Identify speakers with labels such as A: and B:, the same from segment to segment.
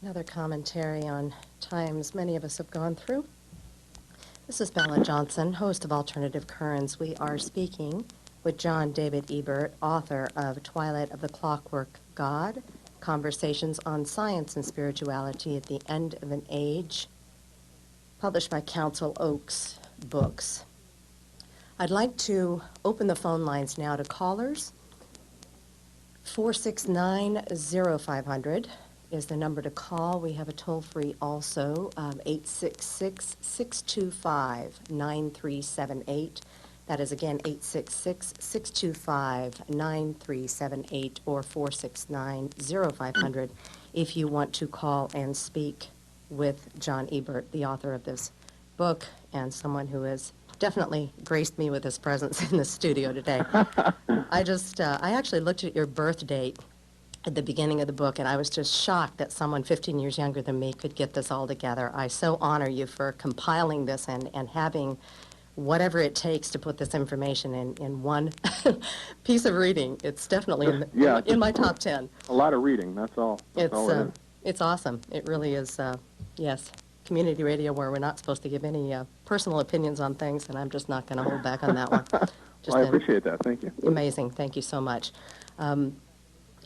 A: Another commentary on times many of us have gone through. This is Bella Johnson, host of Alternative Currents. We are speaking with John David Ebert, author of Twilight of the Clockwork God, Conversations on Science and Spirituality at the End of an Age, published by Council Oaks Books. I'd like to open the phone lines now to callers. 469-0500 is the number to call. We have a toll-free also, 866-625-9378. That is, again, 866-625-9378 or 469-0500 if you want to call and speak with John Ebert, the author of this book, and someone who has definitely graced me with his presence in the studio today. I actually looked at your birth date at the beginning of the book, and I was just shocked that someone 15 years younger than me could get this all together. I so honor you for compiling this and having whatever it takes to put this information in one piece of reading. It's definitely in my top 10.
B: A lot of reading, that's all.
A: It's awesome. It really is, yes. Community radio where we're not supposed to give any personal opinions on things, and I'm just not going to hold back on that one.
B: Well, I appreciate that. Thank you.
A: Amazing. Thank you so much.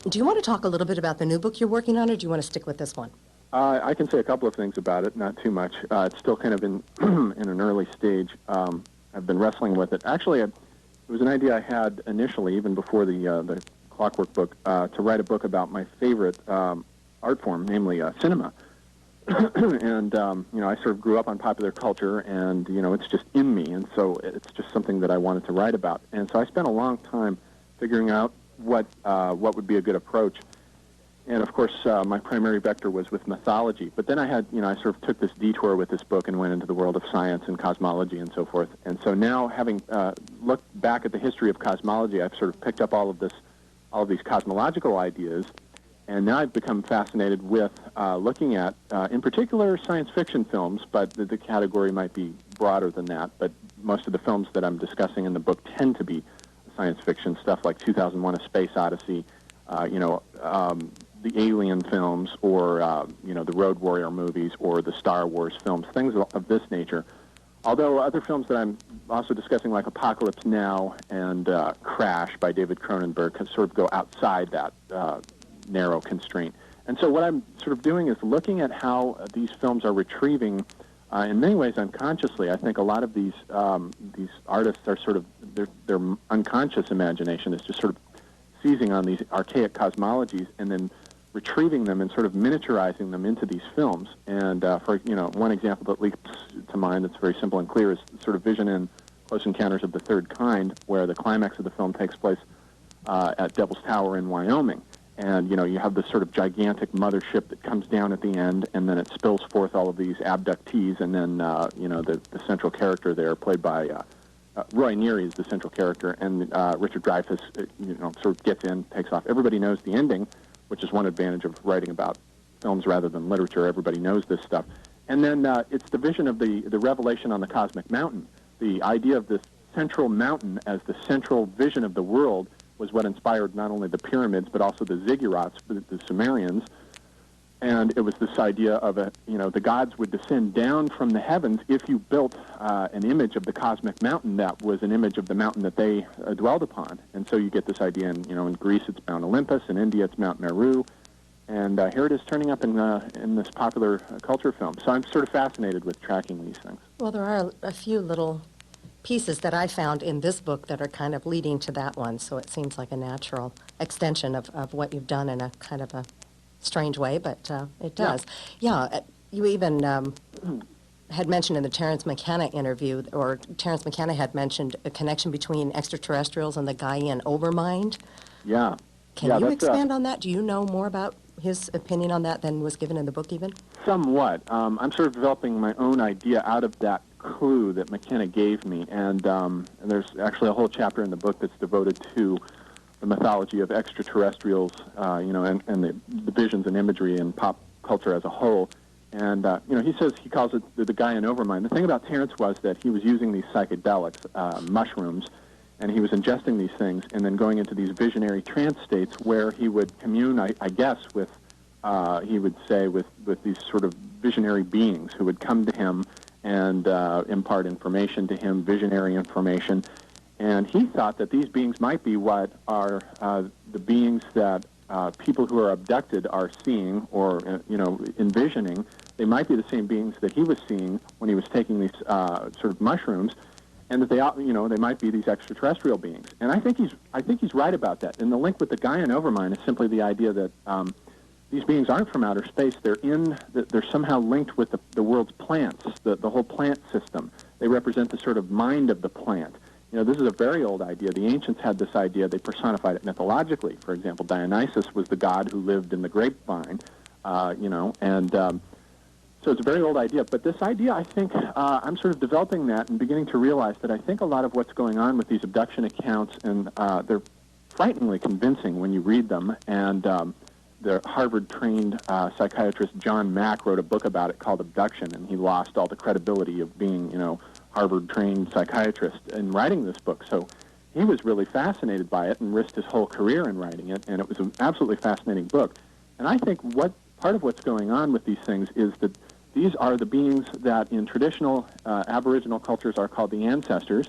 A: Do you want to talk a little bit about the new book you're working on, or do you want to stick with this one?
B: I can say a couple of things about it, not too much. It's still kind of in in an early stage. I've been wrestling with it. Actually, it was an idea I had initially, even before the Clockwork book, to write a book about my favorite art form, namely cinema. And, I sort of grew up on popular culture, and, it's just in me, and so it's just something that I wanted to write about. And so I spent a long time figuring out what would be a good approach. And, of course, my primary vector was with mythology. But then I sort of took this detour with this book and went into the world of science and cosmology and so forth. And so now, having looked back at the history of cosmology, I've sort of picked up all of these cosmological ideas. And now I've become fascinated with looking at, in particular, science fiction films, but the category might be broader than that. But most of the films that I'm discussing in the book tend to be science fiction stuff like 2001: A Space Odyssey, the Alien films, or, the Road Warrior movies, or the Star Wars films, things of this nature. Although other films that I'm also discussing, like Apocalypse Now and Crash by David Cronenberg, can sort of go outside that narrow constraint. And so what I'm sort of doing is looking at how these films are retrieving, in many ways unconsciously. I think a lot of these artists are sort of, their unconscious imagination is just sort of seizing on these archaic cosmologies and then retrieving them and sort of miniaturizing them into these films. And for one example that leaps to mind that's very simple and clear is sort of Vision in Close Encounters of the Third Kind, where the climax of the film takes place at Devil's Tower in Wyoming. And, you have this sort of gigantic mothership that comes down at the end, and then it spills forth all of these abductees, and then, the central character there, played by Roy Neary, is the central character, and Richard Dreyfuss, sort of gets in, takes off. Everybody knows the ending, which is one advantage of writing about films rather than literature. Everybody knows this stuff. And then it's the vision of the revelation on the cosmic mountain. The idea of this central mountain as the central vision of the world was what inspired not only the pyramids, but also the ziggurats, the Sumerians. And it was this idea of, the gods would descend down from the heavens if you built an image of the cosmic mountain that was an image of the mountain that they dwelled upon. And so you get this idea, in Greece it's Mount Olympus, in India it's Mount Meru, and here it is turning up in this popular culture film. So I'm sort of fascinated with tracking these things.
A: Well, there are a few little pieces that I found in this book that are kind of leading to that one, so it seems like a natural extension of what you've done in a kind of a strange way, but it does. Yeah, you even had mentioned in the Terence McKenna interview, or Terence McKenna had mentioned a connection between extraterrestrials and the Gaian overmind.
B: Yeah.
A: Can you expand on that? Do you know more about his opinion on that than was given in the book even?
B: Somewhat. I'm sort of developing my own idea out of that clue that McKenna gave me, and there's actually a whole chapter in the book that's devoted to the mythology of extraterrestrials, and the visions and imagery in pop culture as a whole. And, he calls it the Gaian overmind. The thing about Terence was that he was using these psychedelics, mushrooms, and he was ingesting these things and then going into these visionary trance states where he would commune, I guess, with he would say, with these sort of visionary beings who would come to him and impart information to him, visionary information. And he thought that these beings might be what are the beings that people who are abducted are seeing or, envisioning. They might be the same beings that he was seeing when he was taking these sort of mushrooms, and that they might be these extraterrestrial beings. And I think he's right about that. And the link with the Gaian overmind is simply the idea that these beings aren't from outer space. They're somehow linked with the world's plants, the whole plant system. They represent the sort of mind of the plant. This is a very old idea. The ancients had this idea. They personified it mythologically. For example, Dionysus was the god who lived in the grapevine, so it's a very old idea. But this idea, I think, I'm sort of developing that and beginning to realize that I think a lot of what's going on with these abduction accounts, and they're frighteningly convincing when you read them, and the Harvard-trained psychiatrist John Mack wrote a book about it called Abduction, and he lost all the credibility of being, Harvard-trained psychiatrist in writing this book. So he was really fascinated by it and risked his whole career in writing it, and it was an absolutely fascinating book. And I think part of what's going on with these things is that these are the beings that in traditional Aboriginal cultures are called the ancestors,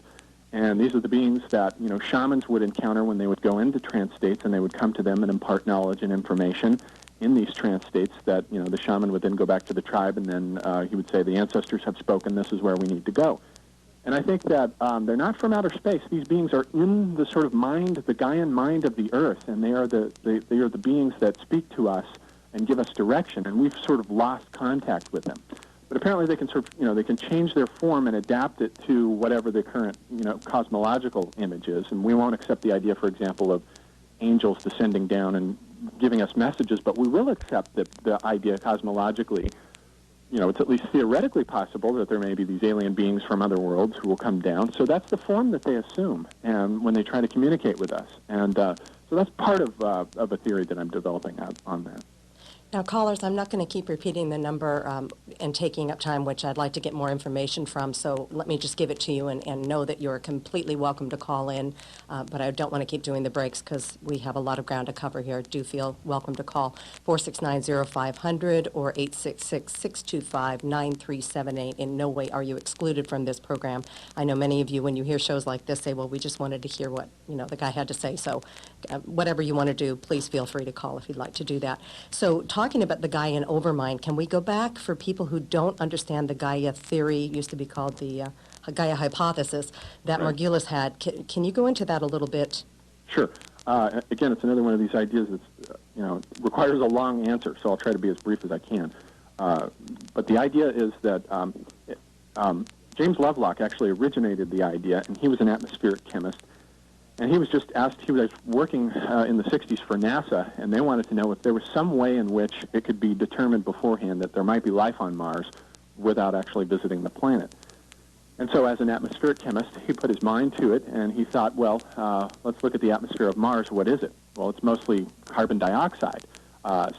B: and these are the beings that, shamans would encounter when they would go into trance states, and they would come to them and impart knowledge and information in these trance states that, the shaman would then go back to the tribe, and then he would say, the ancestors have spoken, this is where we need to go. And I think that they're not from outer space. These beings are in the sort of mind, the Gaian mind of the earth, and they are the beings that speak to us and give us direction, and we've sort of lost contact with them. But apparently they can sort of, they can change their form and adapt it to whatever the current, cosmological image is. And we won't accept the idea, for example, of angels descending down and giving us messages, but we will accept the idea cosmologically. It's at least theoretically possible that there may be these alien beings from other worlds who will come down. So that's the form that they assume, and when they try to communicate with us. And so that's part of a theory that I'm developing on that.
A: Now, callers, I'm not going to keep repeating the number and taking up time, which I'd like to get more information from, so let me just give it to you and know that you're completely welcome to call in, but I don't want to keep doing the breaks because we have a lot of ground to cover here. Do feel welcome to call 469-0500 or 866-625-9378. In no way are you excluded from this program. I know many of you, when you hear shows like this, say, well, we just wanted to hear what the guy had to say, so whatever you want to do, please feel free to call if you'd like to do that. So talking about the Gaian overmind, can we go back for people who don't understand the Gaia theory, used to be called the Gaia Hypothesis, that
B: Right.
A: Margulis had? Can you go into that a little bit?
B: Sure. Again, it's another one of these ideas that requires a long answer, so I'll try to be as brief as I can. But the idea is that James Lovelock actually originated the idea, and he was an atmospheric chemist. And he was just asked, he was working in the 60s for NASA, and they wanted to know if there was some way in which it could be determined beforehand that there might be life on Mars without actually visiting the planet. And so as an atmospheric chemist, he put his mind to it, and he thought, well, let's look at the atmosphere of Mars. What is it? Well, it's mostly carbon dioxide.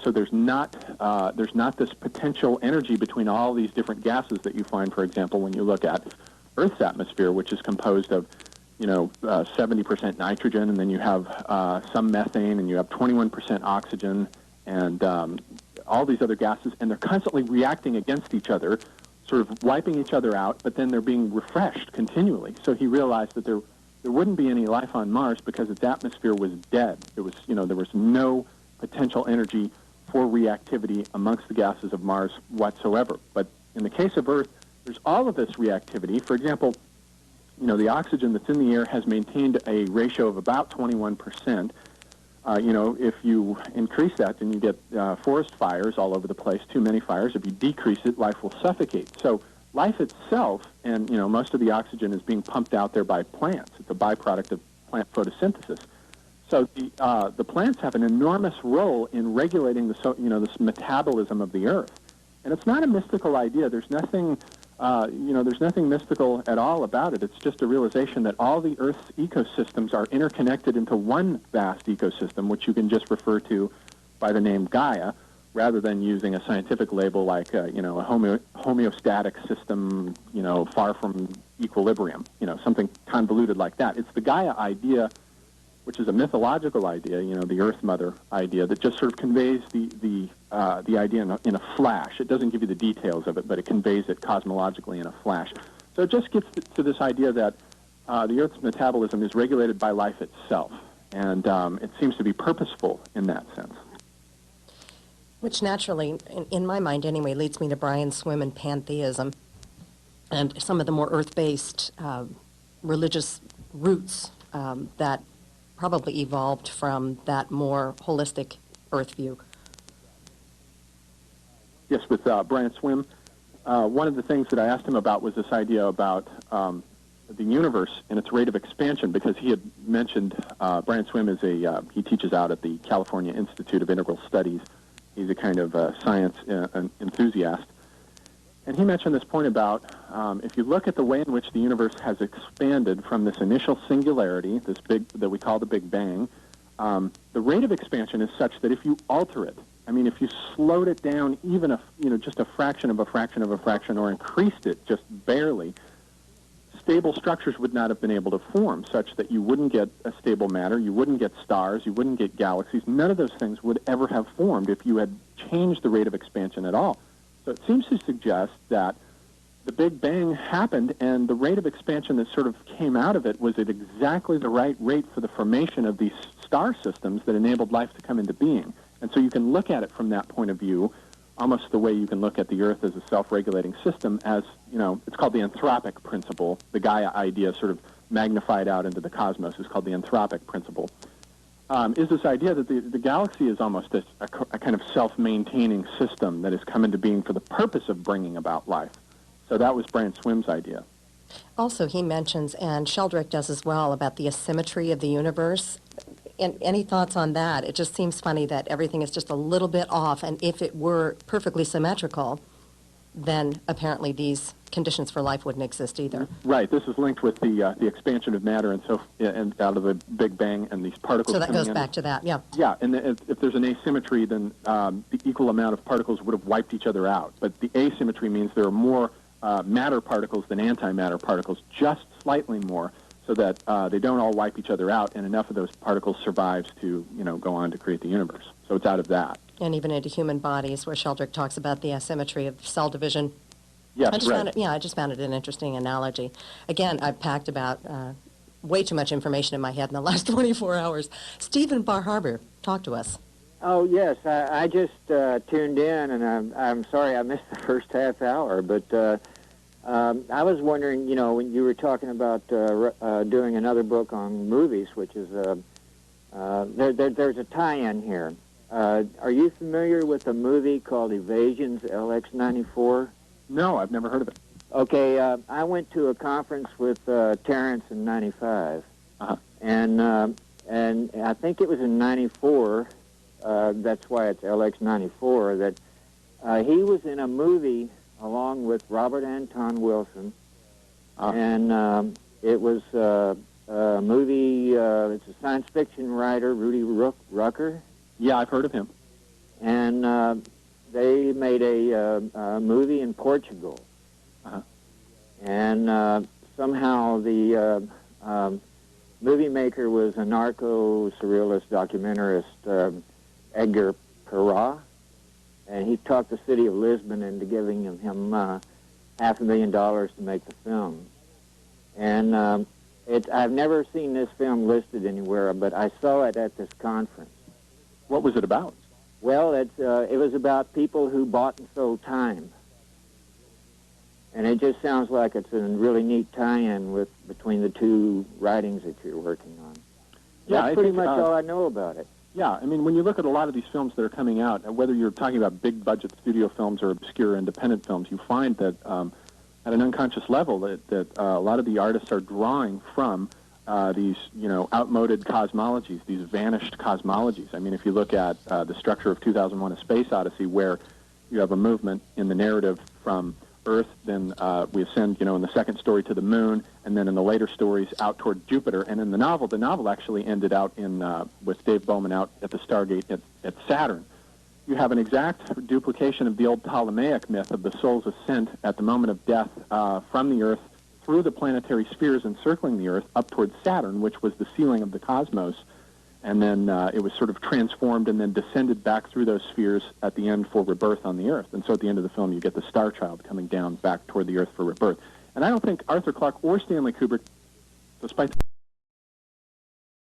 B: So there's not this potential energy between all these different gases that you find, for example, when you look at Earth's atmosphere, which is composed of 70% nitrogen, and then you have some methane, and you have 21% oxygen, and all these other gases, and they're constantly reacting against each other, sort of wiping each other out, but then they're being refreshed continually. So he realized that there wouldn't be any life on Mars because its atmosphere was dead. There was, there was no potential energy for reactivity amongst the gases of Mars whatsoever. But in the case of Earth, there's all of this reactivity. For example, the oxygen that's in the air has maintained a ratio of about 21%. If you increase that, then you get forest fires all over the place, too many fires. If you decrease it, life will suffocate. So life itself, and, most of the oxygen is being pumped out there by plants. It's a byproduct of plant photosynthesis. So the plants have an enormous role in regulating this metabolism of the Earth. And it's not a mystical idea. There's nothing... there's nothing mystical at all about it. It's just a realization that all the Earth's ecosystems are interconnected into one vast ecosystem, which you can just refer to by the name Gaia, rather than using a scientific label like, a homeostatic system, far from equilibrium, something convoluted like that. It's the Gaia idea which is a mythological idea, the Earth Mother idea, that just sort of conveys the idea in a flash. It doesn't give you the details of it, but it conveys it cosmologically in a flash. So it just gets to this idea that the Earth's metabolism is regulated by life itself, and it seems to be purposeful in that sense.
A: Which naturally, in my mind anyway, leads me to Brian Swimme and pantheism and some of the more earth-based religious roots that probably evolved from that more holistic Earth view.
B: Yes, with Brian Swimme, one of the things that I asked him about was this idea about the universe and its rate of expansion, because he had mentioned Brian Swimme is he teaches out at the California Institute of Integral Studies. He's a kind of science enthusiast. And he mentioned this point about if you look at the way in which the universe has expanded from this initial singularity, this big that we call the Big Bang, the rate of expansion is such that if you alter it, I mean, if you slowed it down even just a fraction of a fraction of a fraction, or increased it just barely, stable structures would not have been able to form, such that you wouldn't get a stable matter, you wouldn't get stars, you wouldn't get galaxies. None of those things would ever have formed if you had changed the rate of expansion at all. So it seems to suggest that the Big Bang happened, and the rate of expansion that sort of came out of it was at exactly the right rate for the formation of these star systems that enabled life to come into being. And so you can look at it from that point of view, almost the way you can look at the Earth as a self-regulating system, as, it's called the anthropic principle. The Gaia idea sort of magnified out into the cosmos is called the anthropic principle. Is this idea that the galaxy is almost a kind of self-maintaining system that has come into being for the purpose of bringing about life. So that was Brian Swimme's idea.
A: Also, he mentions, and Sheldrake does as well, about the asymmetry of the universe. And any thoughts on that? It just seems funny that everything is just a little bit off, and if it were perfectly symmetrical, then apparently these conditions for life wouldn't exist either.
B: Right. This is linked with the expansion of matter and out of the Big Bang and these particles.
A: So that goes back to that, yeah.
B: Yeah, and if there's an asymmetry, then the equal amount of particles would have wiped each other out. But the asymmetry means there are more matter particles than antimatter particles, just slightly more, so that they don't all wipe each other out, and enough of those particles survives to, go on to create the universe. So it's out of that.
A: And even into human bodies, where Sheldrake talks about the asymmetry of cell division.
B: Yes,
A: I just found it an interesting analogy. Again, I've packed about way too much information in my head in the last 24 hours. Stephen Bar Harbor, talk to us.
C: Oh, yes. I just tuned in, and I'm sorry I missed the first half hour, but I was wondering, when you were talking about doing another book on movies, which is there's a tie-in here. Are you familiar with a movie called Evasions, LX94?
B: No, I've never heard of it.
C: Okay, I went to a conference with Terrence in '95, and I think it was in '94. That's why it's LX94. That he was in a movie along with Robert Anton Wilson, and it was a movie. It's a science fiction writer, Rudy Rucker.
B: Yeah, I've heard of him.
C: And they made a movie in Portugal. And somehow the movie maker was a narco-surrealist documentarist, Edgar Perra, and he talked the city of Lisbon into giving him $500,000 to make the film. And I've never seen this film listed anywhere, but I saw it at this conference.
B: What was it about?
C: Well, it was about people who bought and sold time. And it just sounds like it's a really neat tie-in between the two writings that you're working on.
B: Yeah,
C: That's pretty much all I know about it.
B: Yeah, I mean, when you look at a lot of these films that are coming out, whether you're talking about big-budget studio films or obscure independent films, you find that at an unconscious level that a lot of the artists are drawing from these, outmoded cosmologies, these vanished cosmologies. I mean, if you look at the structure of 2001: A Space Odyssey, where you have a movement in the narrative from Earth, then we ascend, in the second story to the moon, and then in the later stories out toward Jupiter. And in the novel actually ended out in with Dave Bowman out at the Stargate at Saturn. You have an exact duplication of the old Ptolemaic myth of the soul's ascent at the moment of death from the Earth through the planetary spheres encircling the Earth up towards Saturn, which was the ceiling of the cosmos and then it was sort of transformed and then descended back through those spheres at the end for rebirth on the Earth. And so at the end of the film, you get the star child coming down back toward the Earth for rebirth. And I don't think Arthur Clarke or Stanley Kubrick, despite